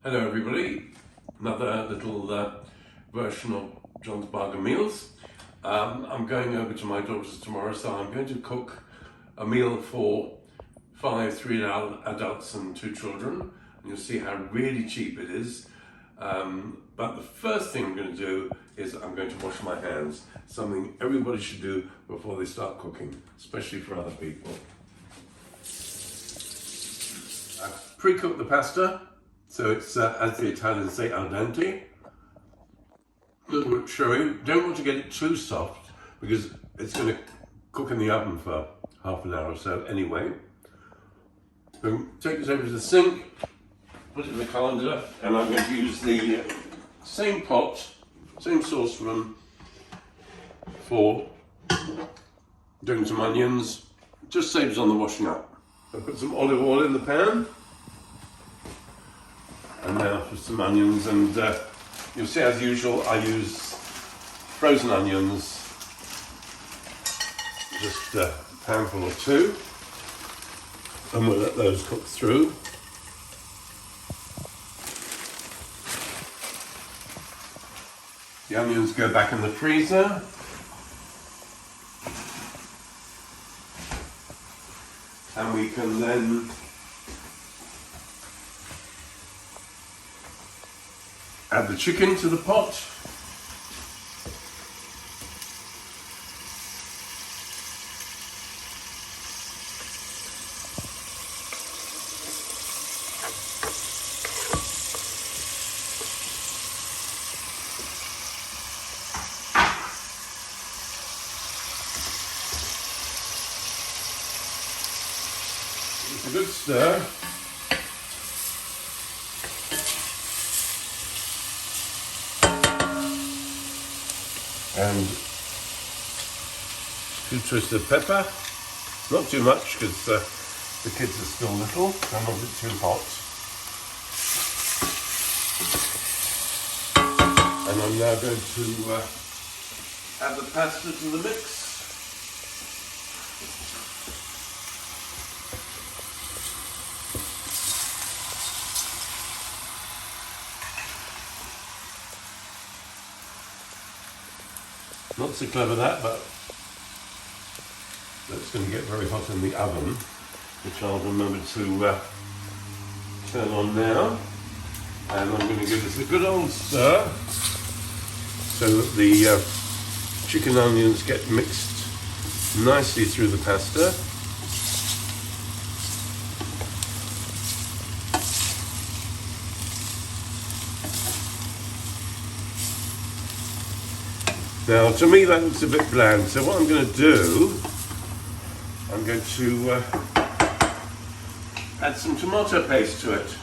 Hello everybody, another little version of John's Bargain Meals. I'm going over to my daughter's tomorrow, so I'm going to cook a meal for three adults and 2 children. And you'll see how really cheap it is. But the first thing I'm going to do is I'm going to wash my hands, something everybody should do before they start cooking, especially for other people. I've pre-cooked the pasta. So it's, as the Italians say, al dente. A little bit showy. Don't want to get it too soft because it's going to cook in the oven for half an hour or so anyway. So take this over to the sink, put it in the colander, and I'm going to use the same pot, same saucepan for doing some onions. Just saves on the washing up. I put some olive oil in the pan. And now for some onions, and you'll see as usual I use frozen onions, just a handful or 2, and we'll let those cook through. The onions go back in the freezer. And we can then add the chicken to the pot. It's a good stir. And 2 twists of pepper, not too much because the kids are still little, and not it too hot. And I'm now going to add the pasta to the mix. Not so clever that, but that's going to get very hot in the oven, which I'll remember to turn on now. And I'm going to give this a good old stir so that the chicken onions get mixed nicely through the pasta. Now, to me that looks a bit bland, so what I'm going to do, I'm going to add some tomato paste to it.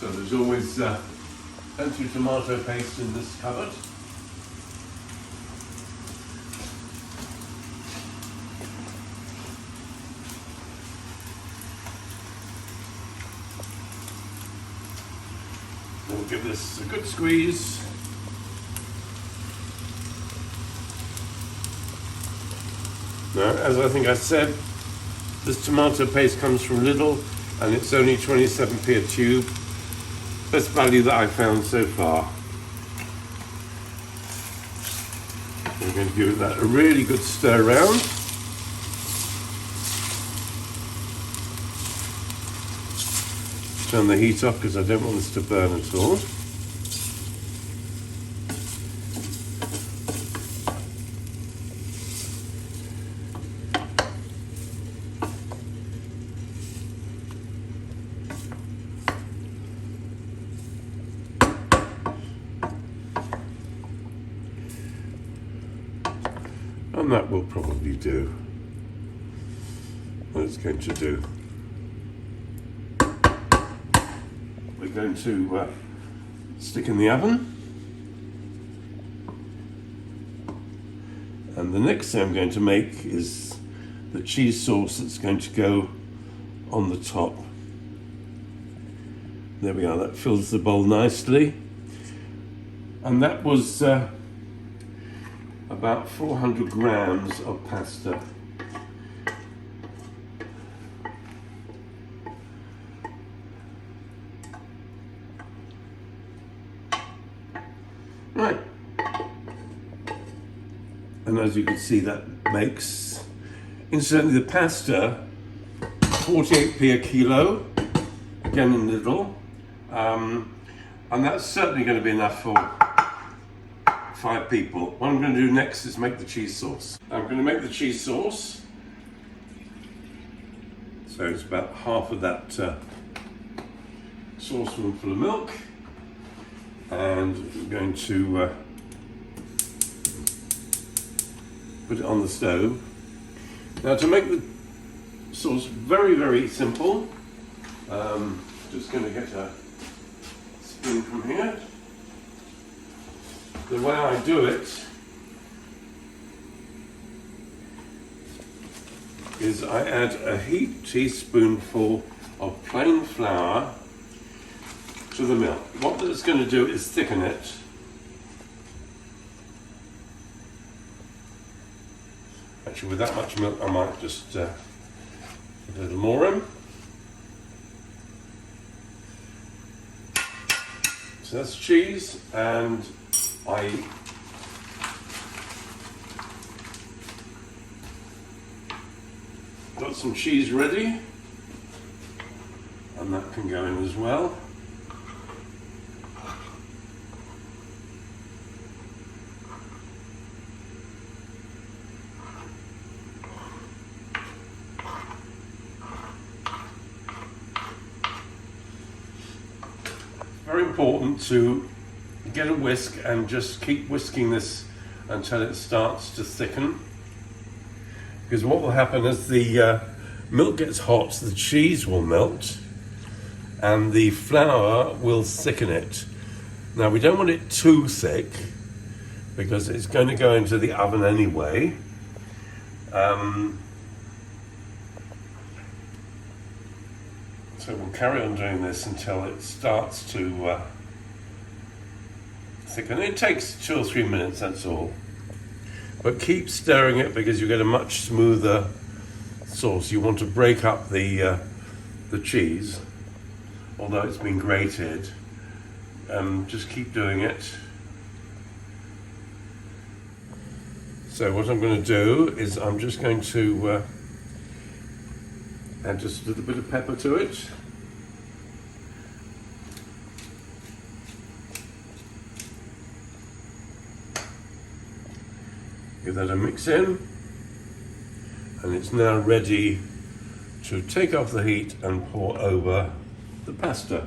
So there's always plenty of tomato paste in this cupboard. We'll give this a good squeeze. Now, as I think I said, this tomato paste comes from Lidl and it's only 27p a tube. Best value that I've found so far. We're going to give that a really good stir around. Turn the heat off because I don't want this to burn at all. And that will probably do what it's going to do. We're going to stick in the oven, and the next thing I'm going to make is the cheese sauce that's going to go on the top. There we are, that fills the bowl nicely, and that was about 400 grams of pasta. And as you can see, that makes, incidentally, the pasta 48p a kilo, again in Lidl, and that's certainly going to be enough for 5 people. What I'm going to do next is make the cheese sauce. I'm going to make the cheese sauce. So it's about half of that saucepan full of milk, and I'm going to put it on the stove. Now, to make the sauce very, very simple, just going to get a spoon from here. The way I do it is I add a heaped teaspoonful of plain flour to the milk. What that's going to do is thicken it. Actually, with that much milk, I might just put a little more in. So that's cheese, and I got some cheese ready, and that can go in as well. Very important to get a whisk and just keep whisking this until it starts to thicken, because what will happen as the milk gets hot, the cheese will melt and the flour will thicken it. Now, we don't want it too thick because it's going to go into the oven anyway. So we'll carry on doing this until it starts to thicken. It takes 2 or 3 minutes, that's all. But keep stirring it because you get a much smoother sauce. You want to break up the cheese, although it's been grated. Just keep doing it. So what I'm going to do is I'm just going to add just a little bit of pepper to it. Give that a mix in, and it's now ready to take off the heat and pour over the pasta.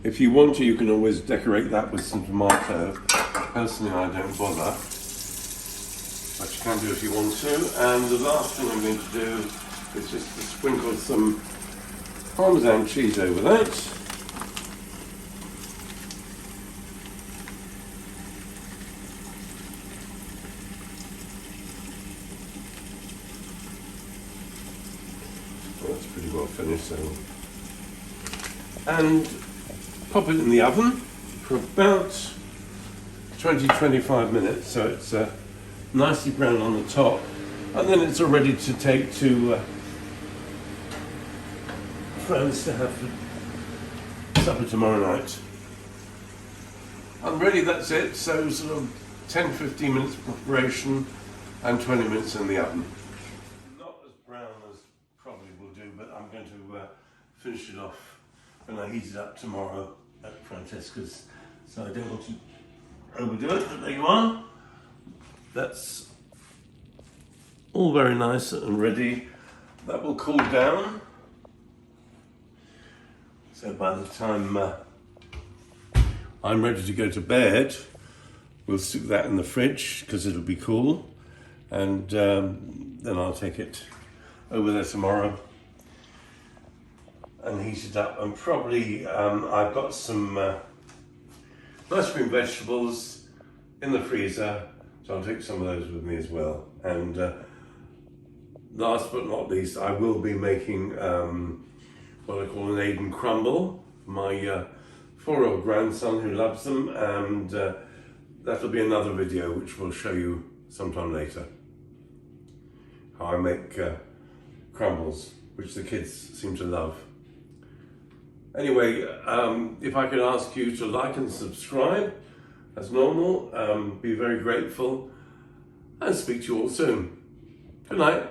If you want to, you can always decorate that with some tomato. Personally, I don't bother, but you can do if you want to. And the last thing I'm going to do is just to sprinkle some Parmesan cheese over that. Well, that's pretty well finished, so. And pop it in the oven for about 20-25 minutes, so it's nicely brown on the top, and then it's all ready to take to friends to have for supper tomorrow night. And really that's it, so sort of 10-15 minutes preparation and 20 minutes in the oven. Not as brown as probably will do, but I'm going to finish it off when I heat it up tomorrow at Francesca's, so I don't want to overdo it, but there you are. That's all very nice and ready. That will cool down, so by the time I'm ready to go to bed, we'll stick that in the fridge because it'll be cool, and then I'll take it over there tomorrow and heat it up. And probably I've got some nice green vegetables in the freezer, so I'll take some of those with me as well. And last but not least, I will be making what I call an Aiden crumble, my 4-year-old grandson who loves them, and that'll be another video which we'll show you sometime later. How I make crumbles, which the kids seem to love. Anyway, if I could ask you to like and subscribe, as normal, be very grateful, and speak to you all soon. Good night.